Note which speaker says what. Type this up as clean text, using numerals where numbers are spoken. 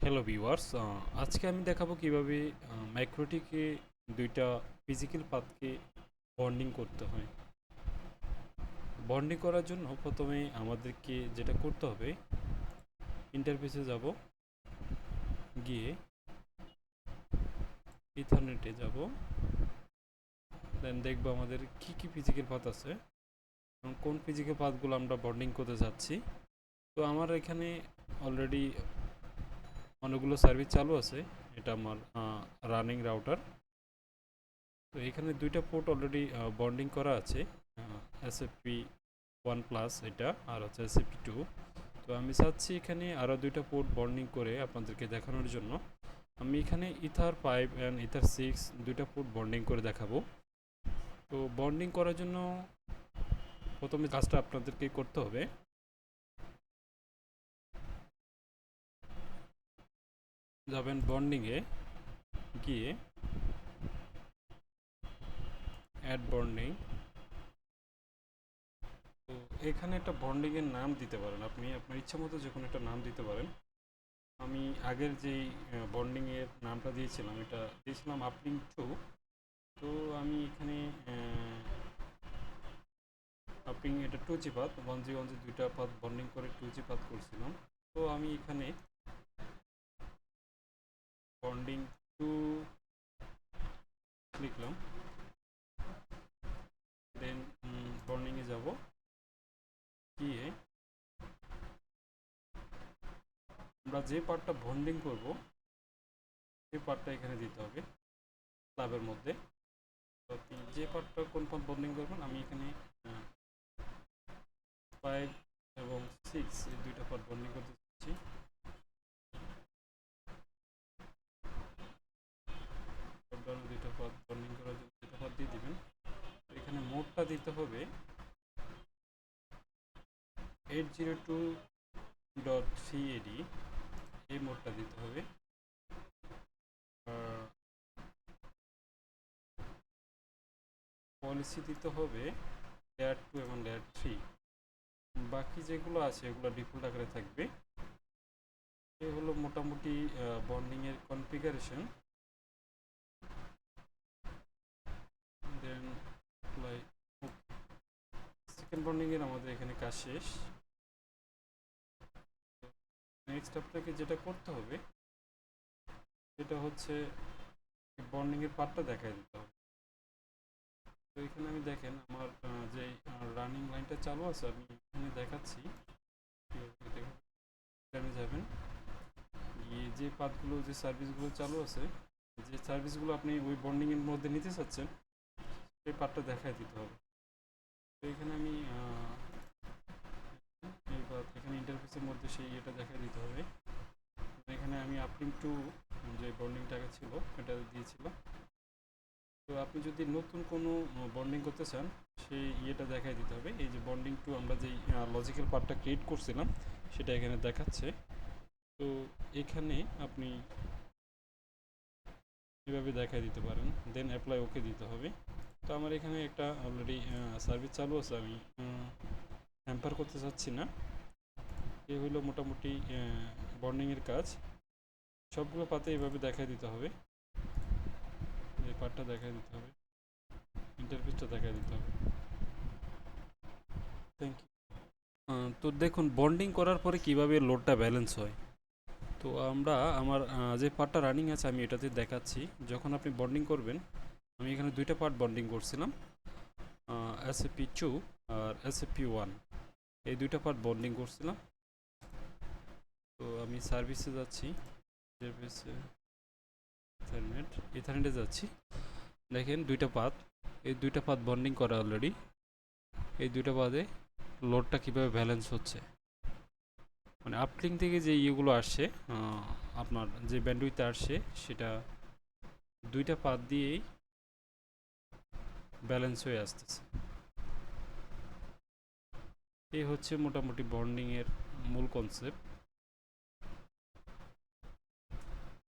Speaker 1: Hello viewers, আজকে আমি দেখাবো কিভাবে মাইক্রোটিকে দুইটা ফিজিক্যাল পাথকে বন্ডিং করতে হয়। বন্ডিং করার জন্য প্রথমে আমাদেরকে যেটা করতে হবে, ইন্টারফেসে যাব, গিয়ে ইথারনেটে যাব, দেন দেখবো আমাদের কি কি ফিজিক্যাল পাথ আছে এবং কোন ফিজিক্যাল পাথগুলো আমরা বন্ডিং করতে যাচ্ছি। তো আমার এখানে অলরেডি অনেকগুলো সার্ভিস চালু আছে। এটা আমার রানিং রাউটার। তো এখানে দুইটা পোর্ট অলরেডি বন্ডিং করা আছে, এসএফপি 1+ এটা, আর হচ্ছে এসএফপি 2। তো আমি চাচ্ছি এখানে আরও দুইটা পোর্ট বন্ডিং করে আপনাদেরকে দেখানোর জন্য। আমি এখানে ইথার 5 অ্যান্ড ইথার 6 দুইটা পোর্ট বন্ডিং করে দেখাবো। তো বন্ডিং করার জন্য প্রথমে কাজটা আপনাদেরকে করতে হবে, যাবেন বন্ডিংয়ে, গিয়ে অ্যাড বন্ডিং। তো এখানে একটা বন্ডিংয়ের নাম দিতে পারেন, আপনি আপনার ইচ্ছা মতো যে কোনো একটা নাম দিতে পারেন। আমি আগের যেই বন্ডিংয়ের নামটা দিয়েছিলাম, এটা দিয়েছিলাম আপলিং 2। তো আমি এখানে আপলিং এটা 2G পাথ, 1G দুইটা পাথ বন্ডিং করে 2G পাথ করছিলাম। তো আমি এখানে বন্ডিং 2 লিখলাম, দেন বন্ডিংয়ে যাব, গিয়ে আমরা যে পার্টটা বন্ডিং করব সেই পার্টটা এখানে দিতে হবে ক্লাবের মধ্যে। তো আপনি যে পার্টটা কোন পার্ট বন্ডিং করবেন, আমি এখানে 5 এবং 6 এই দুইটা পার্ট বন্ডিং করতে চাচ্ছি। দুইটা পার্ট বন্ডিং করার জন্য দুইটা পার্ট দিয়ে দিবেন। এখানে মোডটা দিতে হবে 802.3AD, এই মোডটা দিতে হবে। পলিসি দিতে হবে লেয়ার 2 এবং লেয়ার 3। বাকি যেগুলো আছে এগুলো ডিফল্ট আকারে থাকবে। এই হলো মোটামুটি বন্ডিংয়ের কনফিগারেশন। দেন সেকেন্ড বন্ডিংয়ের আমাদের এখানে কাজ শেষ। নেক্সট আপনাকে যেটা করতে হবে সেটা হচ্ছে বন্ডিংয়ের পার্টটা দেখাই দিতে হবে। তো এখানে আমি দেখেন আমার যে রানিং লাইনটা চালু আছে, আমি এখানে দেখাচ্ছি। এখানে যাবেন, গিয়ে যে পাথগুলো যে সার্ভিসগুলো চালু আছে, যে সার্ভিসগুলো আপনি ওই বন্ডিংয়ের মধ্যে নিতে চাচ্ছেন, সেই পার্টটা দেখাই দিতে হবে। তো এখানে আমি এখানে ইন্টারফেসের মধ্যে সেই এটা দেখাই দিতে হবে। এখানে আমি আপলিং 2 যে বন্ডিংটাকে ছিল এটা দিয়েছিলাম। তো আপনি যদি নতুন কোনো বন্ডিং করতে চান, সেই ইয়েটা দেখাই দিতে হবে। এই যে বন্ডিং 2 আমরা যেই লজিক্যাল পার্টটা ক্রিয়েট করছিলাম সেটা এখানে দেখাচ্ছে। তো এখানে আপনি এভাবে দেখাই দিতে পারেন, দেন অ্যাপ্লাই ওকে দিতে হবে। তো আমার এখানে একটা অলরেডি সার্ভিস চালু আছে, আমি হ্যাম্পার করতে চাচ্ছি না। এই হলো মোটামুটি বন্ডিংয়ের কাজ। সবগুলো পাতে এইভাবে দেখাই দিতে হবে, এই পার্টটা দেখাই দিতে হবে, ইন্টারফেসটা দেখাই দিতে হবে। Thank you. তো দেখুন বন্ডিং করার পরে কিভাবে লোডটা ব্যালেন্স হয়। তো আমরা আমার যে পার্টটা রানিং আছে আমি এটাতে দেখাচ্ছি। যখন আপনি বন্ডিং করবেন, আমি এখানে দুইটা পার্ট বন্ডিং করছিলাম, এসএপি 2 আর এসএপি 1, এই দুইটা পার্ট বন্ডিং করছিলাম। তো আমি সার্ভিসে যাচ্ছি, সার্ভিসে ইথারনেটে যাচ্ছি। দেখেন দুইটা পাথ, এই দুইটা পাথ বন্ডিং করা অলরেডি। এই দুইটা পাথে লোডটা কীভাবে ব্যালেন্স হচ্ছে, মানে আপলিং থেকে যে ইয়েগুলো আসছে, আপনার যে ব্যান্ডউইথ আসছে সেটা দুইটা পাথ দিয়েই ব্যালেন্স হয়ে আসতেছে। এই হচ্ছে মোটামুটি বন্ডিংয়ের মূল কনসেপ্ট।